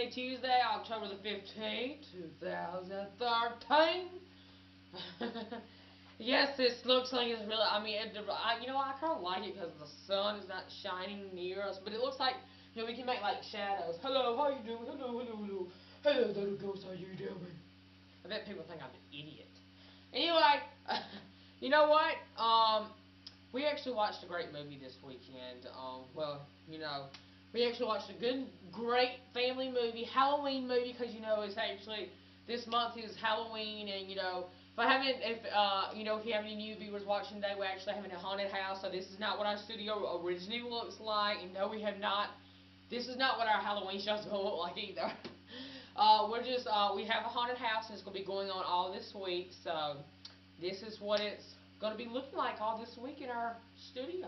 Tuesday, October the 15th, 2013. Yes, this looks like it's really, you know, I kind of like it because the sun is not shining near us, but it looks like, you know, we can make like shadows. Hello, how you doing? Hello, hello, hello. Hello, little ghost, how you doing? I bet people think I'm an idiot. Anyway, you know what? We actually watched a great movie this weekend. You know, we actually watched a great family movie, Halloween movie, because you know it's actually this month is Halloween, and you know if you have any new viewers watching today, we're actually having a haunted house. So this is not what our studio originally looks like, and no, we have not. This is not what our Halloween show's gonna look like either. We have a haunted house, and it's gonna be going on all this week. So this is what it's going to be looking like all this week in our studio.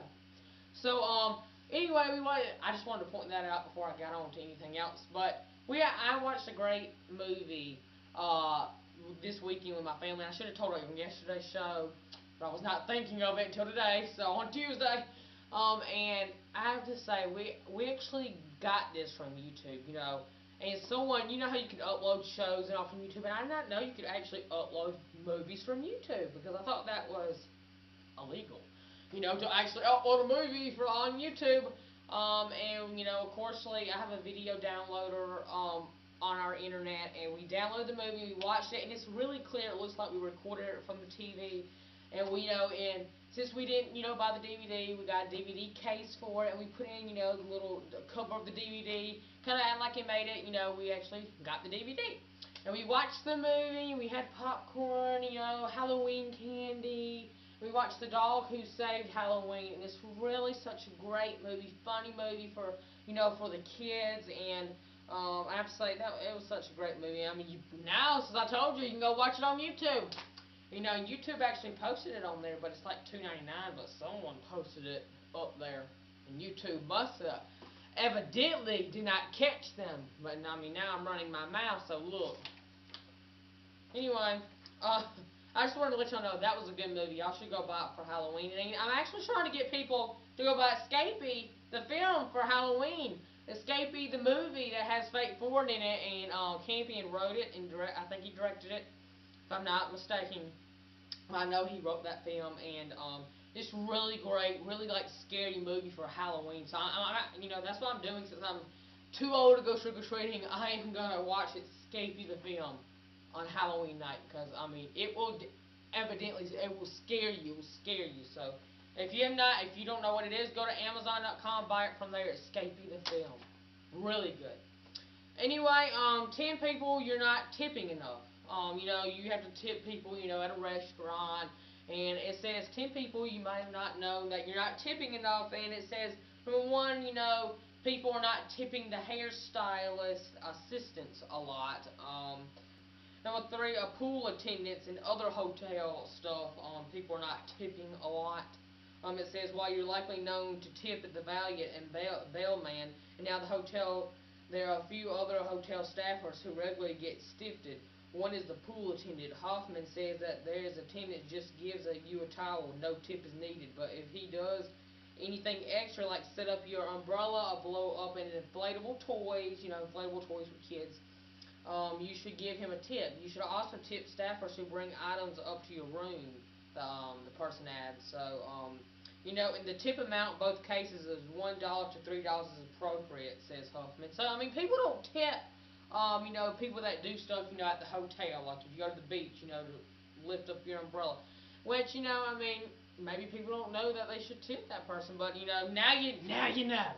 So, anyway, I just wanted to point that out before I got on to anything else. But I watched a great movie this weekend with my family. I should have told you on yesterday's show, but I was not thinking of it until today. So on Tuesday, and I have to say we actually got this from YouTube, you know. And someone, you know how you can upload shows and all from YouTube, and I did not know you could actually upload movies from YouTube because I thought that was illegal, you know, to actually upload a movie on YouTube. And you know, of course, I have a video downloader on our internet, and we downloaded the movie, we watched it, and it's really clear. It looks like we recorded it from the TV, and and since we didn't, you know, buy the DVD, we got a DVD case for it, and we put in, you know, the little cover of the DVD, kind of act like it made it, you know, we actually got the DVD. And we watched the movie, we had popcorn, you know, Halloween candy, we watched The Dog Who Saved Halloween, and it's really such a great movie, funny movie for, you know, for the kids, and I have to say, that it was such a great movie. I mean, now, since I told you, you can go watch it on YouTube. You know, YouTube actually posted it on there, but it's like $2.99. But someone posted it up there, and YouTube must have evidently did not catch them. But I mean, now I'm running my mouth, so look. Anyway, I just wanted to let y'all know that was a good movie. Y'all should go buy it for Halloween. And I'm actually trying to get people to go buy Escapee, the film, for Halloween. Escapee, the movie that has Fate Ford in it, and Campion wrote it, and I think he directed it, if I'm not mistaken. I know he wrote that film, and it's really great, really like scary movie for Halloween. So you know, that's what I'm doing since I'm too old to go trick or treating. I am gonna watch Escapee the film on Halloween night because I mean it will evidently it will scare you. It will scare you. So if you don't know what it is, go to Amazon.com, buy it from there. Escapee the film, really good. Anyway, 10 people, you're not tipping enough. You know, you have to tip people, you know, at a restaurant, and it says 10 people, you might have not known that you're not tipping enough, and it says, number one, you know, people are not tipping the hairstylist assistants a lot. Number three, pool attendants and other hotel stuff, people are not tipping a lot. It says, while you're likely known to tip at the Valiant and Bellman, and now the hotel, there are a few other hotel staffers who regularly get stiffed. One is the pool attendant. Hoffman says that there's attendant just gives you a towel, no tip is needed. But if he does anything extra, like set up your umbrella or blow up an inflatable toys, you know, inflatable toys for kids, you should give him a tip. You should also tip staffers who bring items up to your room, the person adds. So, you know, and the tip amount in both cases is $1 to $3 is appropriate, says Huffman. So, I mean, people don't tip, you know, people that do stuff, you know, at the hotel, like if you go to the beach, you know, to lift up your umbrella. Which, you know, I mean, maybe people don't know that they should tip that person, but, you know, now you know.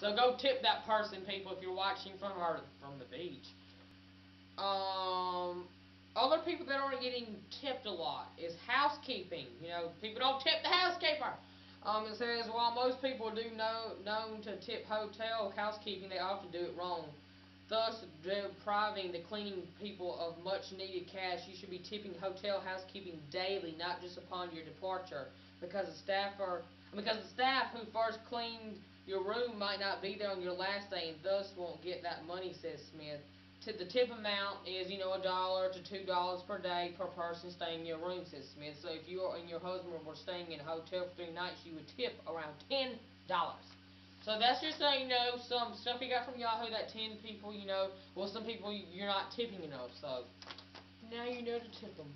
So go tip that person, people, if you're watching from the beach. Other people that aren't getting tipped a lot is housekeeping. You know, people don't tip the housekeeper. It says, while most people do known to tip hotel housekeeping, they often do it wrong, thus depriving the cleaning people of much needed cash. You should be tipping hotel housekeeping daily, not just upon your departure, because the staff who first cleaned your room might not be there on your last day and thus won't get that money, says Smith. The tip amount is, you know, $1 to $2 per day per person staying in your room, says Smith. So if you and your husband were staying in a hotel for 3 nights, you would tip around $10. So that's just some stuff you got from Yahoo that 10 people, well, some people you're not tipping enough, so now you know to tip them.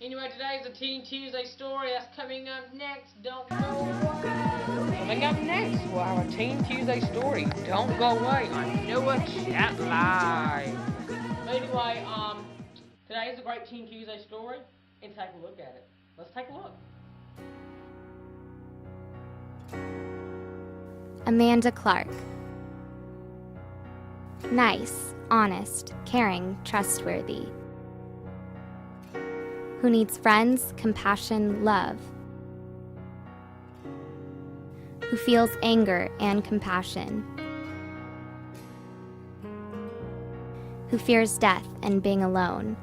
Anyway, today is a Teen Tuesday story that's coming up next. Don't go away. Coming up next, we'll have a Teen Tuesday story. Don't go away on Noah Chat Live. But anyway, today is a great Teen Tuesday story, and take a look at it. Let's take a look. Amanda Clark. Nice, honest, caring, trustworthy. Who needs friends, compassion, love. Who feels anger and compassion. Who fears death and being alone.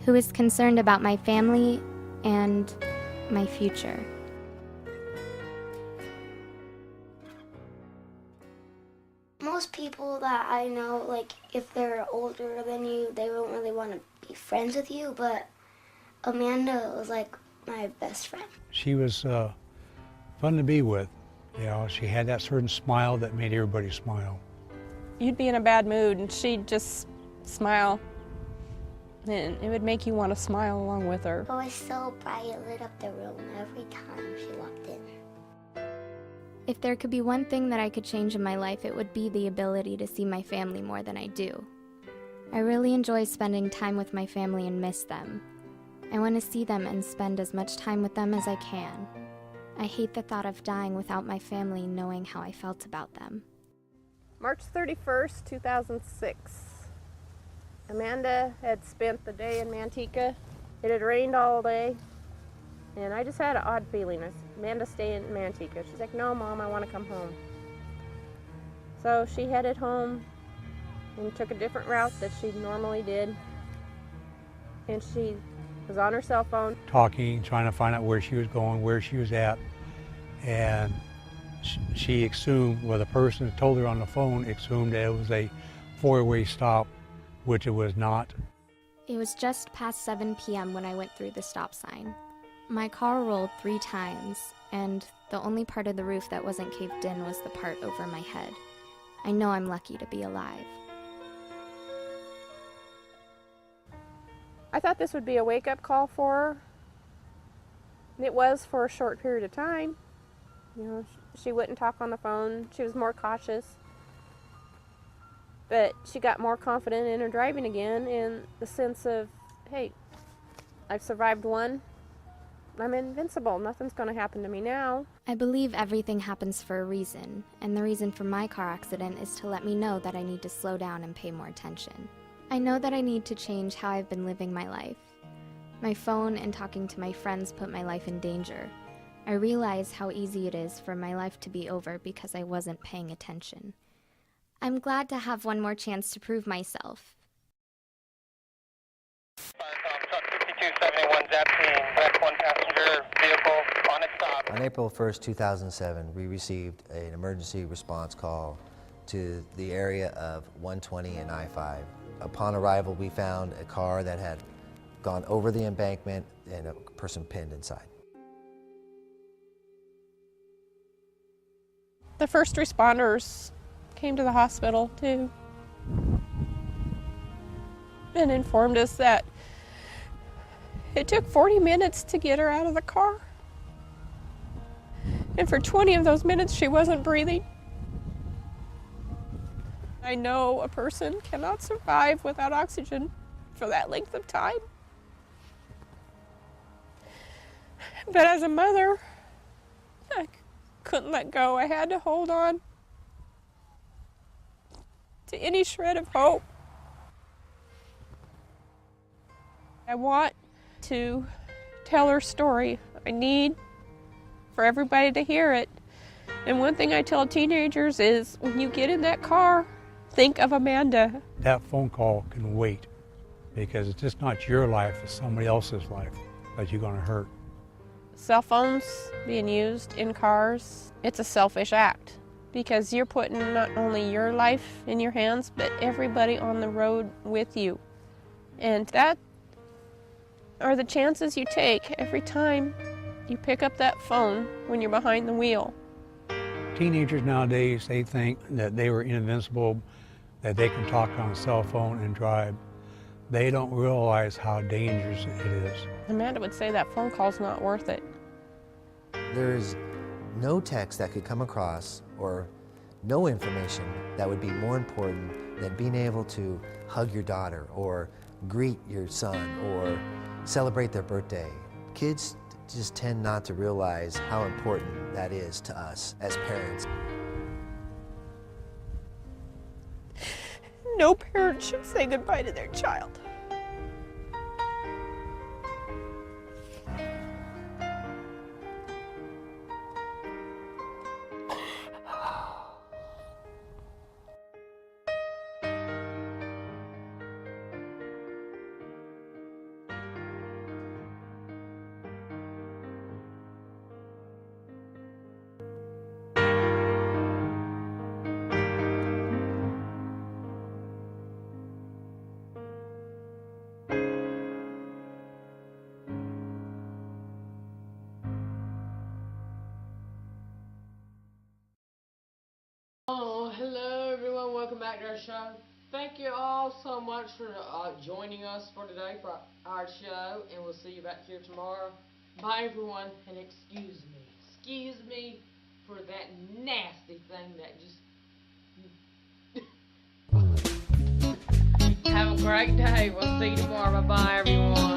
Who is concerned about my family and my future. Most people that I know, like, if they're older than you, they don't really want to be friends with you, but Amanda was like my best friend. She was fun to be with. She had that certain smile that made everybody smile. You'd be in a bad mood and she'd just smile. And it would make you want to smile along with her. It was so bright, it lit up the room every time she walked in. If there could be one thing that I could change in my life, it would be the ability to see my family more than I do. I really enjoy spending time with my family and miss them. I want to see them and spend as much time with them as I can. I hate the thought of dying without my family knowing how I felt about them. March 31st, 2006. Amanda had spent the day in Manteca. It had rained all day, and I just had an odd feeling. Amanda staying in Manteca. She's like, no, Mom, I want to come home. So she headed home and took a different route that she normally did. And she was on her cell phone. Talking, trying to find out where she was going, where she was at. And she assumed, well, the person that told her on the phone assumed that it was a four-way stop, which it was not. It was just past 7 p.m. when I went through the stop sign. My car rolled 3 times, and the only part of the roof that wasn't caved in was the part over my head. I know I'm lucky to be alive. I thought this would be a wake-up call for her. And it was for a short period of time. She wouldn't talk on the phone. She was more cautious. But she got more confident in her driving again, in the sense of, hey, I've survived one. I'm invincible. Nothing's going to happen to me now. I believe everything happens for a reason, and the reason for my car accident is to let me know that I need to slow down and pay more attention. I know that I need to change how I've been living my life. My phone and talking to my friends put my life in danger. I realize how easy it is for my life to be over because I wasn't paying attention. I'm glad to have one more chance to prove myself. Truck 5271 Zapsine, wrecked one passenger vehicle on its stop. On April 1st, 2007, we received an emergency response call to the area of 120 and I-5. Upon arrival, we found a car that had gone over the embankment and a person pinned inside. The first responders came to the hospital too and informed us that it took 40 minutes to get her out of the car. And for 20 of those minutes, she wasn't breathing. I know a person cannot survive without oxygen for that length of time. But as a mother, I couldn't let go. I had to hold on to any shred of hope. I want to tell her story. I need for everybody to hear it. And one thing I tell teenagers is, when you get in that car, think of Amanda. That phone call can wait, because it's just not your life, it's somebody else's life that you're going to hurt. Cell phones being used in cars, it's a selfish act, because you're putting not only your life in your hands, but everybody on the road with you. And that are the chances you take every time you pick up that phone when you're behind the wheel. Teenagers nowadays, they think that they were invincible, that they can talk on a cell phone and drive. They don't realize how dangerous it is. Amanda would say that phone call's not worth it. There's no text that could come across or no information that would be more important than being able to hug your daughter or greet your son or celebrate their birthday. Kids just tend not to realize how important that is to us as parents. No parent should say goodbye to their child. Oh, hello everyone, welcome back to our show. Thank you all so much for joining us for today for our show, and we'll see you back here tomorrow. Bye everyone, and excuse me for that nasty thing that just... Have a great day, we'll see you tomorrow, bye-bye everyone.